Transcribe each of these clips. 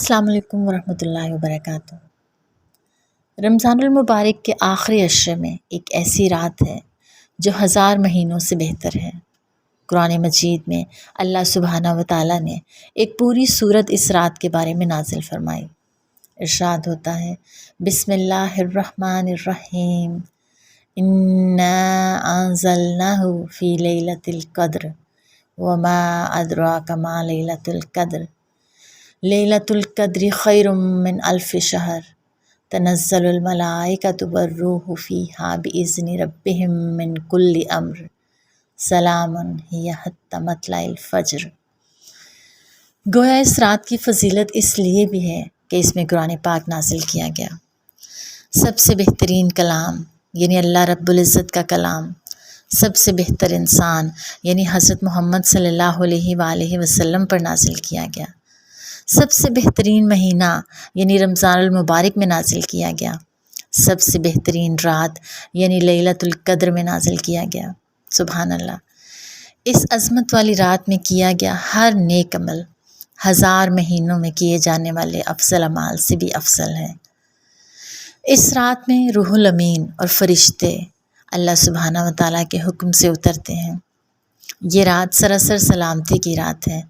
السلام علیکم ورحمۃ اللہ وبرکاتہ۔ رمضان المبارک کے آخری عشرے میں ایک ایسی رات ہے جو 1000 مہینوں سے بہتر ہے۔ قرآن مجید میں اللہ سبحانہ و تعالیٰ نے ایک پوری سورت اس رات کے بارے میں نازل فرمائی۔ ارشاد ہوتا ہے، بسم اللہ الرحمن الرحیم، انا انزلناہ فی لیلۃ القدر وما ادراک ما لیلۃ القدر لیلۃ القدر خیر من الف شہر تنزل الملائکۃ والروح فیہا بإذن ربہم من کل امر سلام ہی حتی مطلع الفجر۔ گویا اس رات کی فضیلت اس لیے بھی ہے کہ اس میں قرآن پاک نازل کیا گیا۔ سب سے بہترین کلام یعنی اللہ رب العزت کا کلام، سب سے بہتر انسان یعنی حضرت محمد صلی اللہ علیہ وآلہ وسلم پر نازل کیا گیا۔ سب سے بہترین مہینہ یعنی رمضان المبارک میں نازل کیا گیا۔ سب سے بہترین رات یعنی لیلۃ القدر میں نازل کیا گیا۔ سبحان اللہ، اس عظمت والی رات میں کیا گیا ہر نیک عمل 1000 مہینوں میں کیے جانے والے افضل اعمال سے بھی افضل ہے۔ اس رات میں روح الامین اور فرشتے اللہ سبحانہ و تعالیٰ کے حکم سے اترتے ہیں۔ یہ رات سراسر سلامتی کی رات ہے۔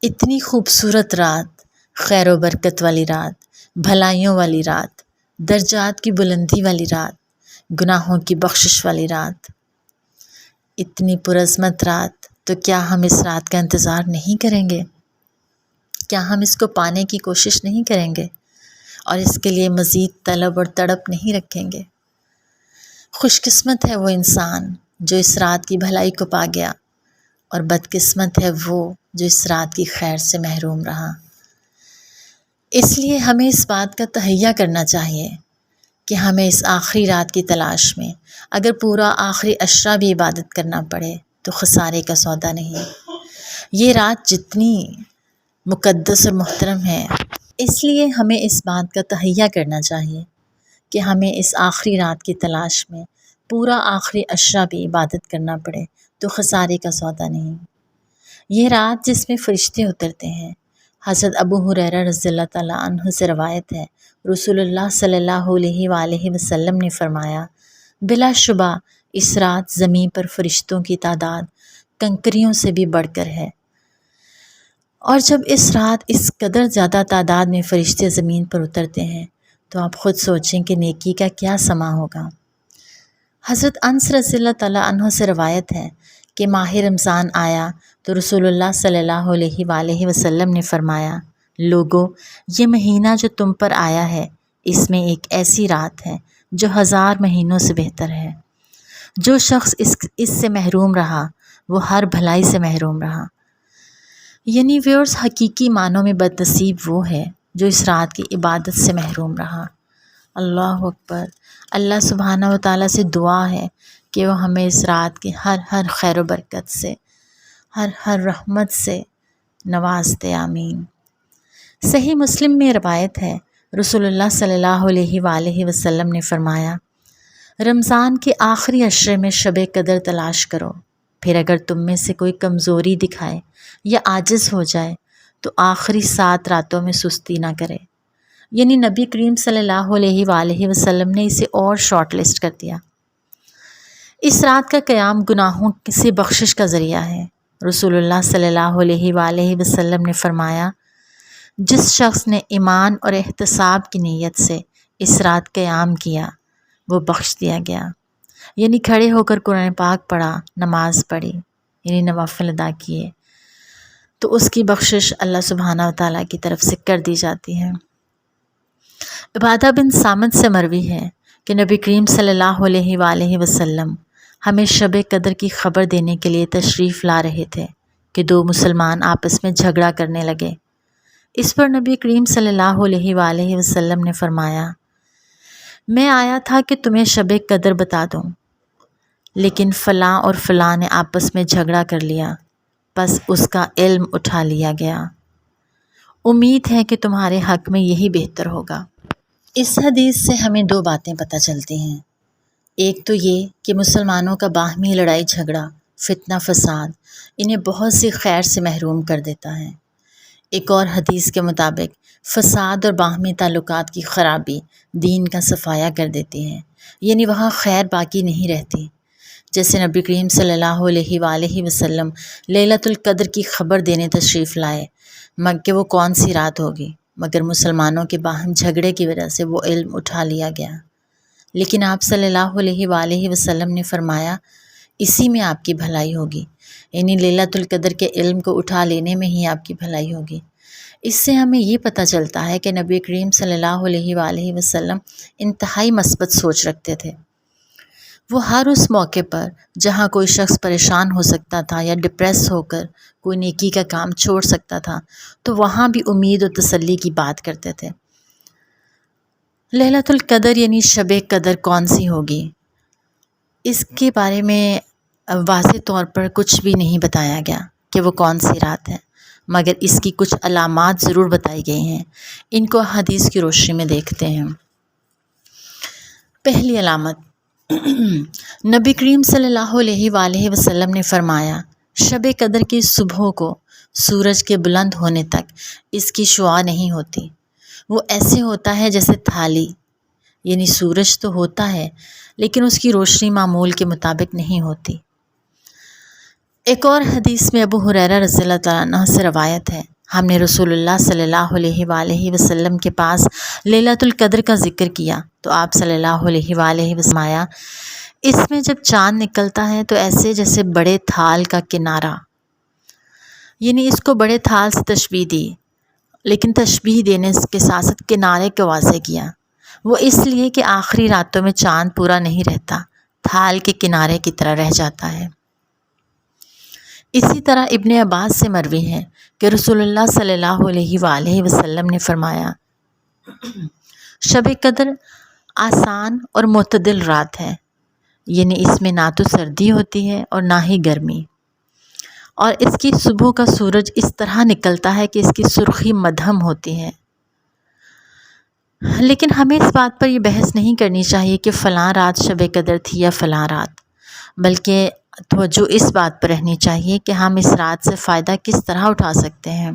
اتنی خوبصورت رات، خیر و برکت والی رات، بھلائیوں والی رات، درجات کی بلندی والی رات، گناہوں کی بخشش والی رات، اتنی پرعظمت رات، تو کیا ہم اس رات کا انتظار نہیں کریں گے؟ کیا ہم اس کو پانے کی کوشش نہیں کریں گے اور اس کے لیے مزید طلب اور تڑپ نہیں رکھیں گے؟ خوش قسمت ہے وہ انسان جو اس رات کی بھلائی کو پا گیا، اور بدقسمت ہے وہ جو اس رات کی خیر سے محروم رہا۔ اس لیے ہمیں اس بات کا تہیہ کرنا چاہیے کہ ہمیں اس آخری رات کی تلاش میں اگر پورا آخری عشرہ بھی عبادت کرنا پڑے تو خسارے کا سودا نہیں۔ یہ رات جتنی مقدس اور محترم ہے، اس لیے ہمیں اس بات کا تہیہ کرنا چاہیے کہ ہمیں اس آخری رات کی تلاش میں پورا آخری عشرہ بھی عبادت کرنا پڑے تو خسارے کا سودا نہیں۔ یہ رات جس میں فرشتے اترتے ہیں، حضرت ابو ہریرہ رضی اللہ تعالیٰ عنہ سے روایت ہے، رسول اللہ صلی اللہ علیہ وآلہ وسلم نے فرمایا، بلا شبہ اس رات زمین پر فرشتوں کی تعداد کنکریوں سے بھی بڑھ کر ہے۔ اور جب اس رات اس قدر زیادہ تعداد میں فرشتے زمین پر اترتے ہیں تو آپ خود سوچیں کہ نیکی کا کیا سما ہوگا۔ حضرت انس رضی اللہ تعالیٰ عنہ سے روایت ہے کہ ماہ رمضان آیا تو رسول اللہ صلی اللہ علیہ وآلہ وسلم نے فرمایا، لوگو، یہ مہینہ جو تم پر آیا ہے اس میں ایک ایسی رات ہے جو 1000 مہینوں سے بہتر ہے۔ جو شخص اس سے محروم رہا وہ ہر بھلائی سے محروم رہا۔ یعنی ویورز، حقیقی معنوں میں بد نصیب وہ ہے جو اس رات کی عبادت سے محروم رہا۔ اللہ اکبر۔ اللہ سبحانہ و تعالیٰ سے دعا ہے کہ وہ ہمیں اس رات کی ہر خیر و برکت سے، ہر رحمت سے نواز دے، آمین۔ صحیح مسلم میں روایت ہے، رسول اللہ صلی اللہ علیہ وآلہ وسلم نے فرمایا، رمضان کے آخری عشرے میں شب قدر تلاش کرو، پھر اگر تم میں سے کوئی کمزوری دکھائے یا عاجز ہو جائے تو آخری 7 راتوں میں سستی نہ کرے۔ یعنی نبی کریم صلی اللہ علیہ وآلہ وسلم نے اسے اور شارٹ لسٹ کر دیا۔ اس رات کا قیام گناہوں سے بخشش کا ذریعہ ہے۔ رسول اللہ صلی اللہ علیہ وآلہ وسلم نے فرمایا، جس شخص نے ایمان اور احتساب کی نیت سے اس رات قیام کیا وہ بخش دیا گیا۔ یعنی کھڑے ہو کر قرآن پاک پڑھا، نماز پڑھی، یعنی نوافل ادا کیے، تو اس کی بخشش اللہ سبحانہ و تعالیٰ کی طرف سے کر دی جاتی ہے۔ عبادہ بن صامت سے مروی ہے کہ نبی کریم صلی اللہ علیہ وآلہ وسلم ہمیں شب قدر کی خبر دینے کے لیے تشریف لا رہے تھے کہ 2 مسلمان آپس میں جھگڑا کرنے لگے۔ اس پر نبی کریم صلی اللہ علیہ وآلہ وسلم نے فرمایا، میں آیا تھا کہ تمہیں شب قدر بتا دوں، لیکن فلاں اور فلاں نے آپس میں جھگڑا کر لیا، بس اس کا علم اٹھا لیا گیا۔ امید ہے کہ تمہارے حق میں یہی بہتر ہوگا۔ اس حدیث سے ہمیں 2 باتیں پتہ چلتی ہیں۔ ایک تو یہ کہ مسلمانوں کا باہمی لڑائی جھگڑا، فتنہ فساد انہیں بہت سی خیر سے محروم کر دیتا ہے۔ ایک اور حدیث کے مطابق فساد اور باہمی تعلقات کی خرابی دین کا صفایا کر دیتی ہے، یعنی وہاں خیر باقی نہیں رہتی۔ جیسے نبی کریم صلی اللہ علیہ وآلہ وسلم لیلۃ القدر کی خبر دینے تشریف لائے، کہ وہ کون سی رات ہوگی، مگر مسلمانوں کے باہم جھگڑے کی وجہ سے وہ علم اٹھا لیا گیا۔ لیکن آپ صلی اللہ علیہ وآلہ وسلم نے فرمایا اسی میں آپ کی بھلائی ہوگی، یعنی لیلۃ القدر کے علم کو اٹھا لینے میں ہی آپ کی بھلائی ہوگی۔ اس سے ہمیں یہ پتہ چلتا ہے کہ نبی کریم صلی اللہ علیہ وآلہ وسلم انتہائی مثبت سوچ رکھتے تھے۔ وہ ہر اس موقع پر جہاں کوئی شخص پریشان ہو سکتا تھا یا ڈپریس ہو کر کوئی نیکی کا کام چھوڑ سکتا تھا تو وہاں بھی امید و تسلی کی بات کرتے تھے۔ لیلۃ القدر یعنی شب قدر کون سی ہوگی، اس کے بارے میں واضح طور پر کچھ بھی نہیں بتایا گیا کہ وہ کون سی رات ہے، مگر اس کی کچھ علامات ضرور بتائی گئی ہیں۔ ان کو حدیث کی روشنی میں دیکھتے ہیں۔ پہلی علامت، نبی کریم صلی اللہ علیہ وآلہ وسلم نے فرمایا شب قدر کی صبح کو سورج کے بلند ہونے تک اس کی شعاع نہیں ہوتی، وہ ایسے ہوتا ہے جیسے تھالی، یعنی سورج تو ہوتا ہے لیکن اس کی روشنی معمول کے مطابق نہیں ہوتی۔ ایک اور حدیث میں ابو ہریرہ رضی اللہ تعالیٰ عنہ سے روایت ہے، ہم نے رسول اللہ صلی اللہ علیہ وآلہ وسلم کے پاس لیلۃ القدر کا ذکر کیا تو آپ صلی اللہ علیہ وآلہ وسلم آیا، اس میں جب چاند نکلتا ہے تو ایسے جیسے بڑے تھال کا کنارہ، یعنی اس کو بڑے تھال سے تشبیہ دی، لیکن تشبیہ دینے کے ساتھ ساتھ کنارے کو واضح کیا۔ وہ اس لیے کہ آخری راتوں میں چاند پورا نہیں رہتا، تھال کے کنارے کی طرح رہ جاتا ہے۔ اسی طرح ابن عباس سے مروی ہے کہ رسول اللہ صلی اللہ علیہ وآلہ وسلم نے فرمایا شب قدر آسان اور معتدل رات ہے، یعنی اس میں نہ تو سردی ہوتی ہے اور نہ ہی گرمی، اور اس کی صبح کا سورج اس طرح نکلتا ہے کہ اس کی سرخی مدھم ہوتی ہے۔ لیکن ہمیں اس بات پر یہ بحث نہیں کرنی چاہیے کہ فلاں رات شب قدر تھی یا فلاں رات، بلکہ توجہ اس بات پر رہنی چاہیے کہ ہم اس رات سے فائدہ کس طرح اٹھا سکتے ہیں۔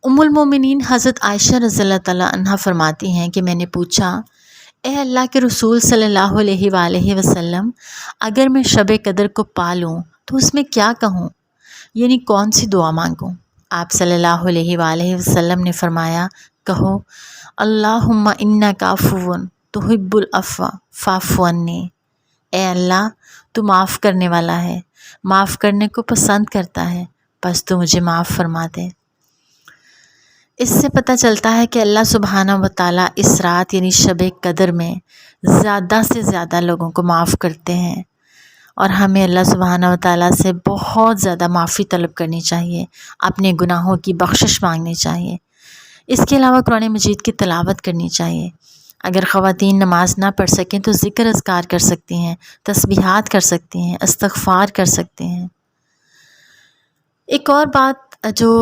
ام المومنین حضرت عائشہ رضی اللہ تعالیٰ عنہ فرماتی ہیں کہ میں نے پوچھا اے اللہ کے رسول صلی اللہ علیہ وآلہ وسلم، اگر میں شب قدر کو پا لوں تو اس میں کیا کہوں، یعنی کون سی دعا مانگوں؟ آپ صلی اللہ علیہ وآلہ وسلم نے فرمایا کہو اللہم انک عفو تحب العفو فاعف عنی، اے اللہ تو معاف کرنے والا ہے، معاف کرنے کو پسند کرتا ہے، بس تو مجھے معاف فرما دے۔ اس سے پتہ چلتا ہے کہ اللہ سبحانہ و تعالیٰ اس رات یعنی شب قدر میں زیادہ سے زیادہ لوگوں کو معاف کرتے ہیں، اور ہمیں اللہ سبحانہ و تعالیٰ سے بہت زیادہ معافی طلب کرنی چاہیے، اپنے گناہوں کی بخشش مانگنی چاہیے۔ اس کے علاوہ قرآن مجید کی تلاوت کرنی چاہیے۔ اگر خواتین نماز نہ پڑھ سکیں تو ذکر اذکار کر سکتی ہیں، تسبیحات کر سکتی ہیں، استغفار کر سکتے ہیں۔ ایک اور بات جو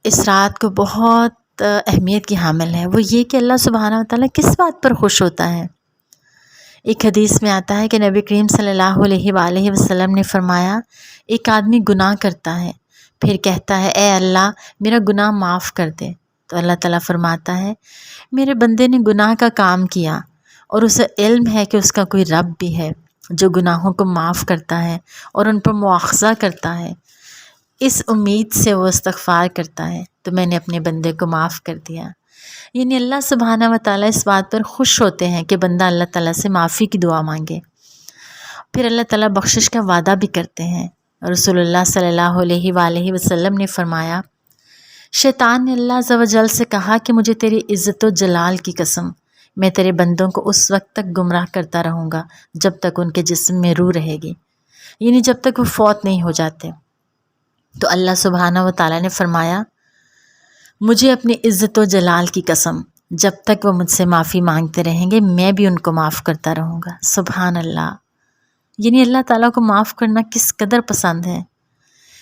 اس رات کو بہت اہمیت کی حامل ہے وہ یہ کہ اللہ سبحانہ و تعالیٰ کس بات پر خوش ہوتا ہے۔ ایک حدیث میں آتا ہے کہ نبی کریم صلی اللہ علیہ وآلہ وسلم نے فرمایا ایک آدمی گناہ کرتا ہے، پھر کہتا ہے اے اللہ میرا گناہ معاف کر دے، تو اللہ تعالیٰ فرماتا ہے میرے بندے نے گناہ کا کام کیا اور اسے علم ہے کہ اس کا کوئی رب بھی ہے جو گناہوں کو معاف کرتا ہے اور ان پر مواخذہ کرتا ہے، اس امید سے وہ استغفار کرتا ہے تو میں نے اپنے بندے کو معاف کر دیا۔ یعنی اللہ سبحانہ و تعالیٰ اس بات پر خوش ہوتے ہیں کہ بندہ اللہ تعالیٰ سے معافی کی دعا مانگے، پھر اللہ تعالیٰ بخشش کا وعدہ بھی کرتے ہیں۔ رسول اللہ صلی اللہ علیہ وآلہ وسلم نے فرمایا شیطان نے اللہ عز و جل سے کہا کہ مجھے تیری عزت و جلال کی قسم، میں تیرے بندوں کو اس وقت تک گمراہ کرتا رہوں گا جب تک ان کے جسم میں روح رہے گی، یعنی جب تک وہ فوت نہیں ہو جاتے۔ تو اللہ سبحانہ و تعالیٰ نے فرمایا مجھے اپنی عزت و جلال کی قسم، جب تک وہ مجھ سے معافی مانگتے رہیں گے میں بھی ان کو معاف کرتا رہوں گا۔ سبحان اللہ، یعنی اللہ تعالیٰ کو معاف کرنا کس قدر پسند ہے۔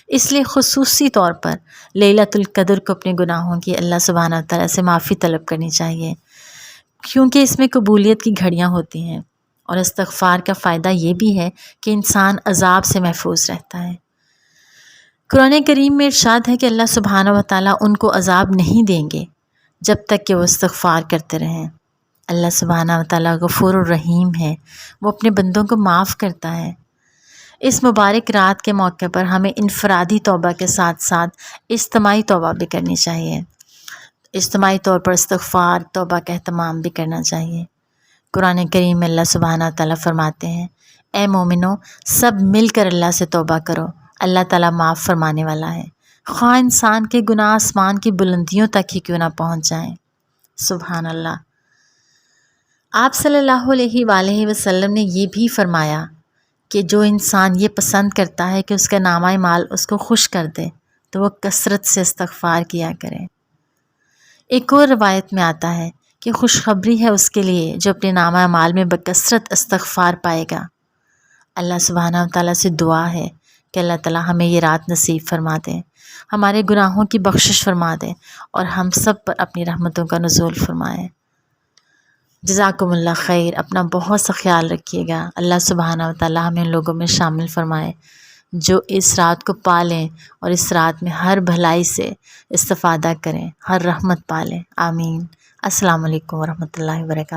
اس لیے خصوصی طور پر لیلۃ القدر کو اپنے گناہوں کی اللہ سبحانہ و تعالیٰ سے معافی طلب کرنی چاہیے، کیونکہ اس میں قبولیت کی گھڑیاں ہوتی ہیں، اور استغفار کا فائدہ یہ بھی ہے کہ انسان عذاب سے محفوظ رہتا ہے۔ قرآن کریم میں ارشاد ہے کہ اللہ سبحانہ و تعالیٰ ان کو عذاب نہیں دیں گے جب تک کہ وہ استغفار کرتے رہیں۔ اللہ سبحانہ و تعالیٰ غفور الرحیم ہے، وہ اپنے بندوں کو معاف کرتا ہے۔ اس مبارک رات کے موقع پر ہمیں انفرادی توبہ کے ساتھ ساتھ اجتماعی توبہ بھی کرنی چاہیے۔ اجتماعی طور پر استغفار، توبہ کا اہتمام بھی کرنا چاہیے۔ قرآن کریم میں اللہ سبحانہ تعالیٰ فرماتے ہیں، اے مومنو، سب مل کر اللہ سے توبہ کرو، اللہ تعالیٰ معاف فرمانے والا ہے، خواہ انسان کے گناہ آسمان کی بلندیوں تک ہی کیوں نہ پہنچ جائیں۔ سبحان اللہ۔ آپ صلی اللہ علیہ وآلہ وسلم نے یہ بھی فرمایا کہ جو انسان یہ پسند کرتا ہے کہ اس کا نامہ اعمال اس کو خوش کر دے تو وہ کثرت سے استغفار کیا کرے۔ ایک اور روایت میں آتا ہے کہ خوشخبری ہے اس کے لیے جو اپنے نامہ اعمال میں بکثرت استغفار پائے گا۔ اللہ سبحانہ و تعالیٰ سے دعا ہے کہ اللہ تعالیٰ ہمیں یہ رات نصیب فرما دے، ہمارے گناہوں کی بخشش فرما دے اور ہم سب پر اپنی رحمتوں کا نزول فرمائے۔ جزاکم اللہ خیر۔ اپنا بہت سا خیال رکھیے گا۔ اللہ سبحانہ و تعالیٰ ہمیں ان لوگوں میں شامل فرمائے جو اس رات کو پالیں اور اس رات میں ہر بھلائی سے استفادہ کریں، ہر رحمت پالیں۔ آمین۔ السلام علیکم ورحمۃ اللہ وبرکاتہ۔